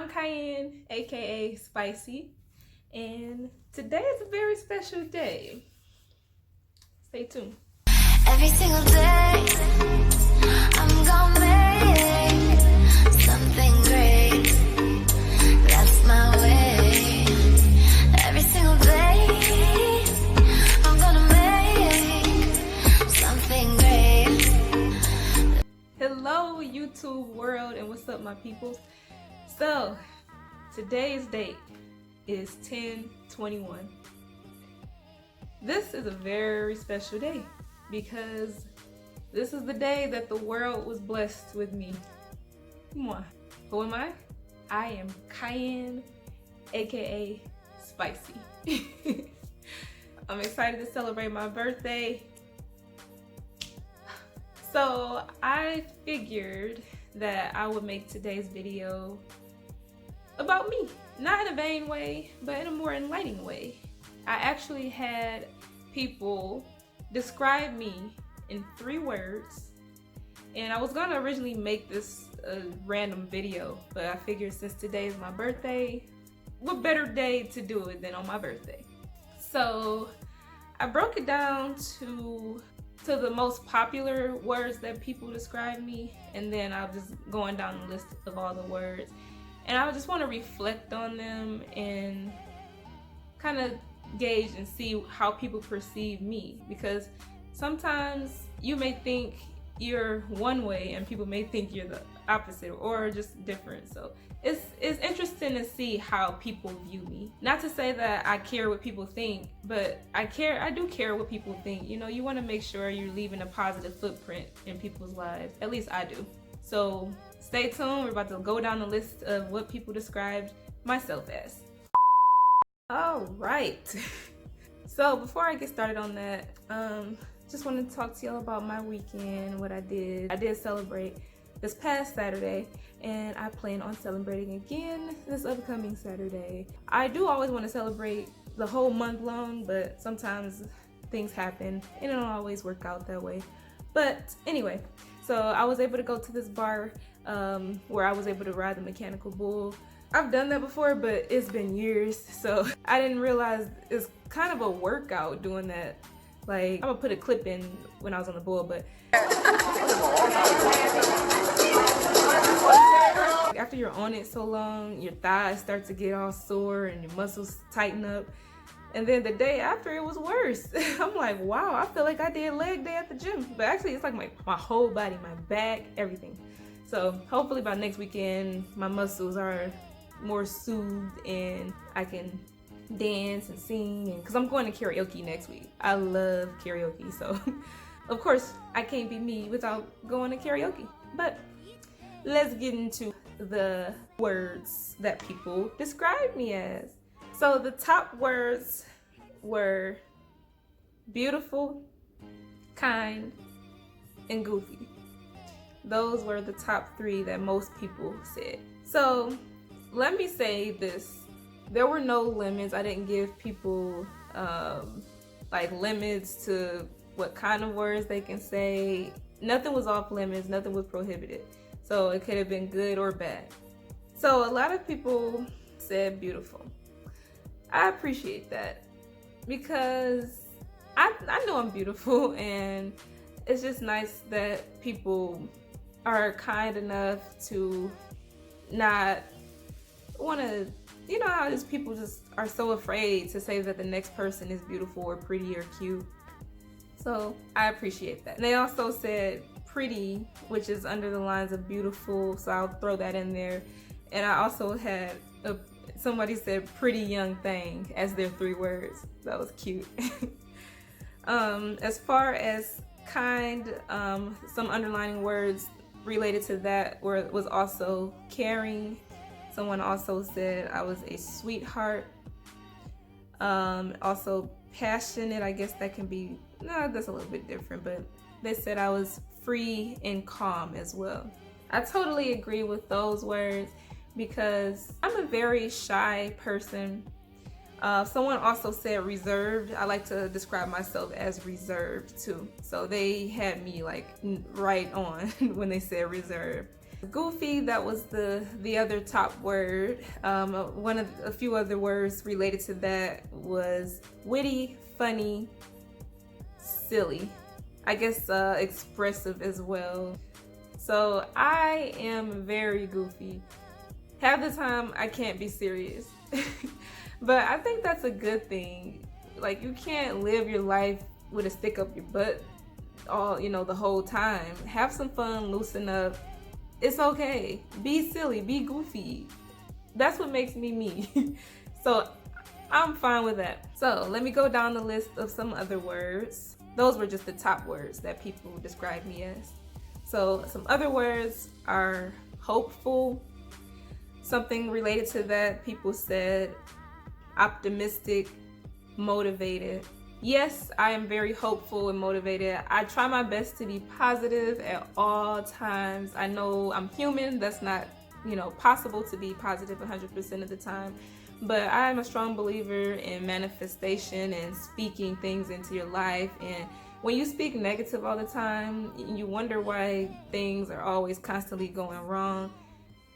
I'm Cayenne, aka Spicy, and today is a very special day. Stay tuned. Every single day, I'm gonna make something great. That's my way. Every single day, I'm gonna make something great. Hello, YouTube world, and what's up, my peoples? So, today's date is 10/21. This is a very special day because this is the day that the world was blessed with me. Mwah. Who am I? I am Cayenne, aka Spicy. I'm excited to celebrate my birthday. So I figured that I would make today's video about me. Not in a vain way, but in a more enlightening way. I actually had people describe me in 3 words, and I was gonna originally make this a random video, but I figured since today is my birthday, what better day to do it than on my birthday? So I broke it down to the most popular words that people describe me, and then I'm just going down the list of all the words, and I just want to reflect on them and kind of gauge and see how people perceive me, because sometimes you may think you're one way and people may think you're the opposite or just different. So it's interesting to see how people view me. Not to say that I care what people think, but I do care what people think. You know, you want to make sure you're leaving a positive footprint in people's lives. At least I do. So stay tuned. We're about to go down the list of what people described myself as. All right. So before I get started on that, just wanted to talk to y'all about my weekend, what I did. I did celebrate this past Saturday, and I plan on celebrating again this upcoming Saturday. I do always want to celebrate the whole month long, but sometimes things happen and it don't always work out that way. But anyway, so I was able to go to this bar where I was able to ride the mechanical bull. I've done that before, but it's been years, so I didn't realize it's kind of a workout doing that. Like, I'm gonna put a clip in when I was on the bull, but after you're on it so long, your thighs start to get all sore and your muscles tighten up. And then the day after, it was worse. I'm like, wow, I feel like I did leg day at the gym. But actually, it's like my whole body, my back, everything. So hopefully by next weekend, my muscles are more soothed and I can dance and sing, and because I'm going to karaoke next week. I love karaoke, so of course I can't be me without going to karaoke. But let's get into the words that people describe me as. So the top words were beautiful, kind, and goofy. Those were the top 3 that most people said. So let me say this. There were no limits. I didn't give people like limits to what kind of words they can say. Nothing was off limits, nothing was prohibited. So it could have been good or bad. So a lot of people said beautiful. I appreciate that because I know I'm beautiful, and it's just nice that people are kind enough to not want to, you know how just people just are so afraid to say that the next person is beautiful or pretty or cute. So I appreciate that. And they also said pretty, which is under the lines of beautiful, so I'll throw that in there. And I also had somebody said pretty young thing as their 3 words. That was cute. As far as kind, some underlining words related to that was also caring. Someone also said I was a sweetheart. Also passionate, I guess that can be, no, that's a little bit different, but they said I was free and calm as well. I totally agree with those words because I'm a very shy person. Someone also said reserved. I like to describe myself as reserved too. So they had me like right on when they said reserved. Goofy, that was the other top word. A few other words related to that was witty, funny, silly. I guess expressive as well. So I am very goofy. Half the time I can't be serious. But I think that's a good thing. Like, you can't live your life with a stick up your butt the whole time. Have some fun, loosen up. It's okay. Be silly, be goofy. That's what makes me me. So I'm fine with that. So let me go down the list of some other words. Those were just the top words that people describe me as. So some other words are hopeful. Something related to that, people said optimistic, motivated. Yes, I am very hopeful and motivated. I try my best to be positive at all times. I know I'm human. That's not, possible to be positive 100% of the time. But I am a strong believer in manifestation and speaking things into your life. And when you speak negative all the time, you wonder why things are always constantly going wrong.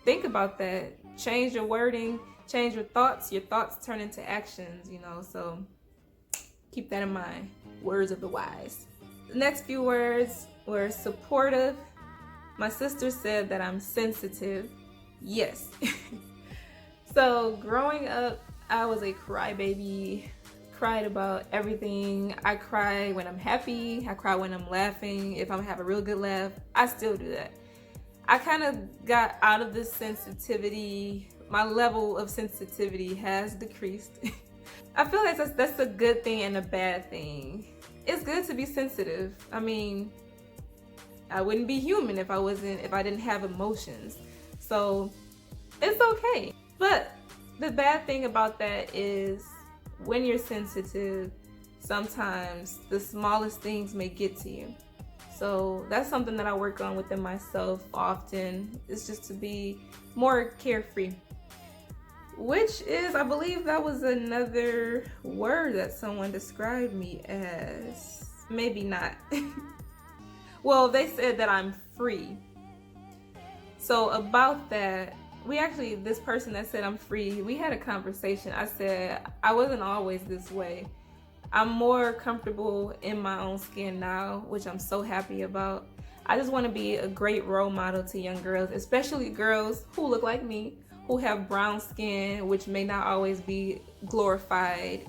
Think about that. Change your wording, change your thoughts. Your thoughts turn into actions, so keep that in mind. Words of the wise. The next few words were supportive. My sister said that I'm sensitive. Yes. So growing up, I was a crybaby. Cried about everything. I cry when I'm happy. I cry when I'm laughing. If I'm having a real good laugh, I still do that. I kind of got out of this sensitivity. My level of sensitivity has decreased. I feel like that's a good thing and a bad thing. It's good to be sensitive. I mean, I wouldn't be human if I didn't have emotions. So it's okay. But the bad thing about that is when you're sensitive, sometimes the smallest things may get to you. So that's something that I work on within myself often. It's just to be more carefree. Which is, I believe that was another word that someone described me as. Maybe not. Well, they said that I'm free. So about that, this person that said I'm free, we had a conversation. I said, I wasn't always this way. I'm more comfortable in my own skin now, which I'm so happy about. I just want to be a great role model to young girls, especially girls who look like me, who have brown skin, which may not always be glorified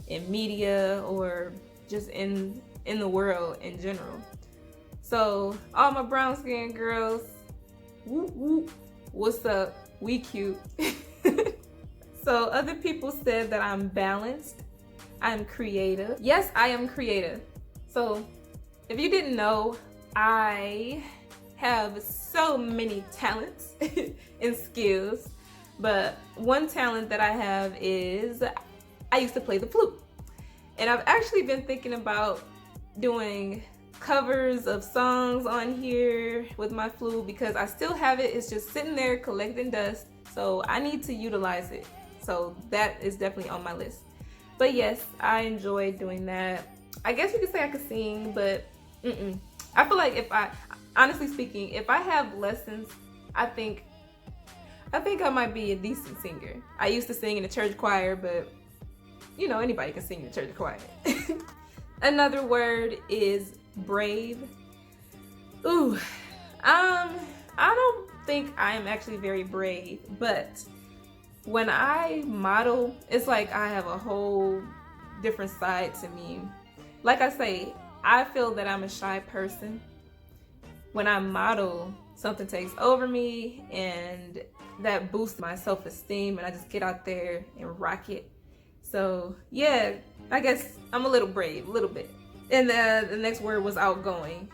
in media or just in the world in general. So all my brown skin girls, whoop whoop, what's up? We cute. So other people said that I'm balanced. I'm creative. Yes, I am creative. So if you didn't know, I have so many talents and skills. But one talent that I have is I used to play the flute. And I've actually been thinking about doing covers of songs on here with my flute because I still have it. It's just sitting there collecting dust. So I need to utilize it. So that is definitely on my list. But yes, I enjoy doing that. I guess you could say I could sing, but I feel like honestly speaking, if I have lessons, I think I might be a decent singer. I used to sing in a church choir, but anybody can sing in a church choir. Another word is brave. Ooh, I don't think I am actually very brave, but when I model, it's like I have a whole different side to me. Like I say, I feel that I'm a shy person. When I model, something takes over me and that boosts my self-esteem and I just get out there and rock it. So yeah, I guess I'm a little brave, a little bit. And the next word was outgoing.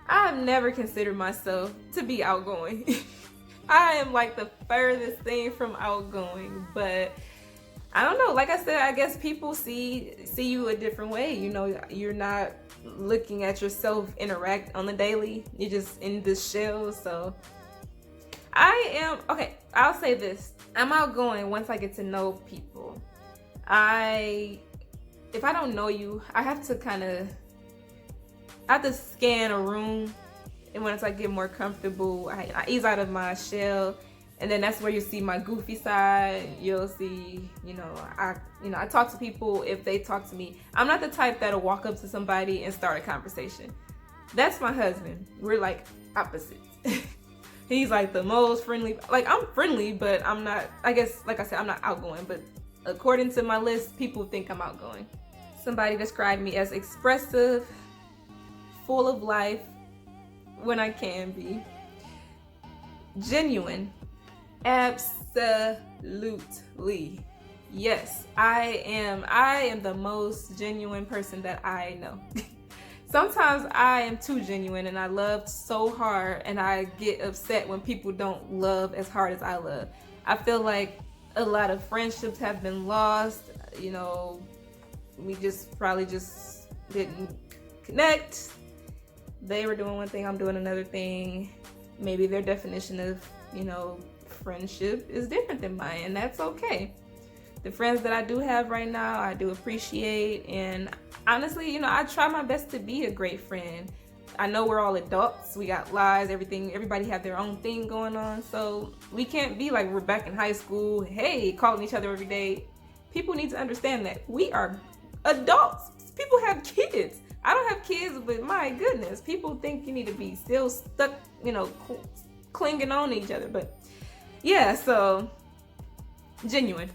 I've never considered myself to be outgoing. I am like the furthest thing from outgoing, but I don't know. Like I said, I guess people see you a different way. You're not looking at yourself interact on the daily. You're just in this shell. So I'll say this. I'm outgoing once I get to know people. If I don't know you, I have to scan a room And once I get more comfortable, I ease out of my shell. And then that's where you see my goofy side. You'll see, I talk to people if they talk to me. I'm not the type that'll walk up to somebody and start a conversation. That's my husband. We're like opposites. He's like the most friendly. Like, I'm friendly, but I'm not, I guess, like I said, I'm not outgoing. But according to my list, people think I'm outgoing. Somebody described me as expressive, full of life when I can be, genuine. Absolutely. Yes, I am the most genuine person that I know. Sometimes I am too genuine and I love so hard, and I get upset when people don't love as hard as I love. I feel like a lot of friendships have been lost. We probably just didn't connect. They were doing one thing, I'm doing another thing. Maybe their definition of, friendship is different than mine, and that's okay. The friends that I do have right now, I do appreciate, and honestly, I try my best to be a great friend. I know we're all adults, we got lives, everybody have their own thing going on, so we can't be like we're back in high school, hey, calling each other every day. People need to understand that we are adults. People have kids. I don't have kids, but my goodness, people think you need to be still stuck, clinging on to each other. But yeah, so genuine.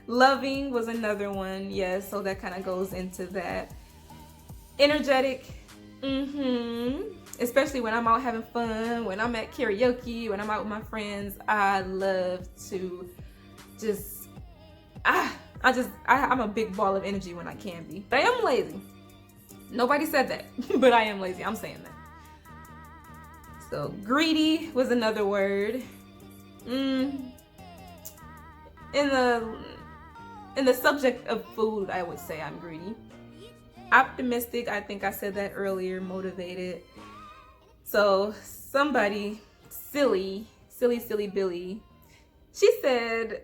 Loving was another one. Yes, so that kind of goes into that. Energetic. Especially when I'm out having fun, when I'm at karaoke, when I'm out with my friends. I love to I'm a big ball of energy when I can be. But I am lazy. Nobody said that, but I am lazy. I'm saying that. So greedy was another word. In the subject of food, I would say I'm greedy. Optimistic, I think I said that earlier. Motivated. So somebody, silly Billy, she said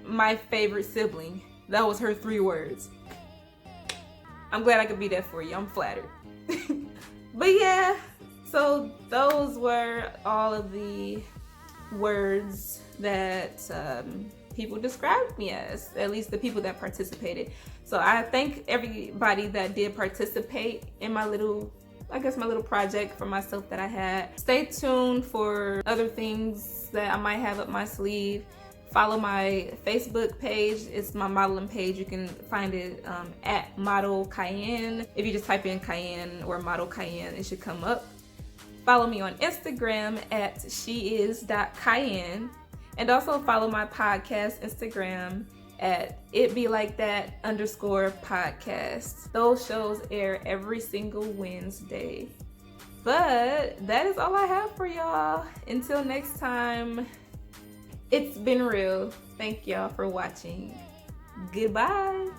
my favorite sibling. That was her 3 words. I'm glad I could be that for you. I'm flattered. But yeah, so those were all of the words that people described me as, at least the people that participated. So I thank everybody that did participate in my little project for myself that I had. Stay tuned for other things that I might have up my sleeve. Follow my Facebook page. It's my modeling page. You can find it at Model Cayenne. If you just type in Cayenne or Model Cayenne, it should come up. Follow me on Instagram at sheis.cayenne. And also follow my podcast Instagram at itbelikeThat_podcast. Those shows air every single Wednesday. But that is all I have for y'all. Until next time, it's been real. Thank y'all for watching. Goodbye.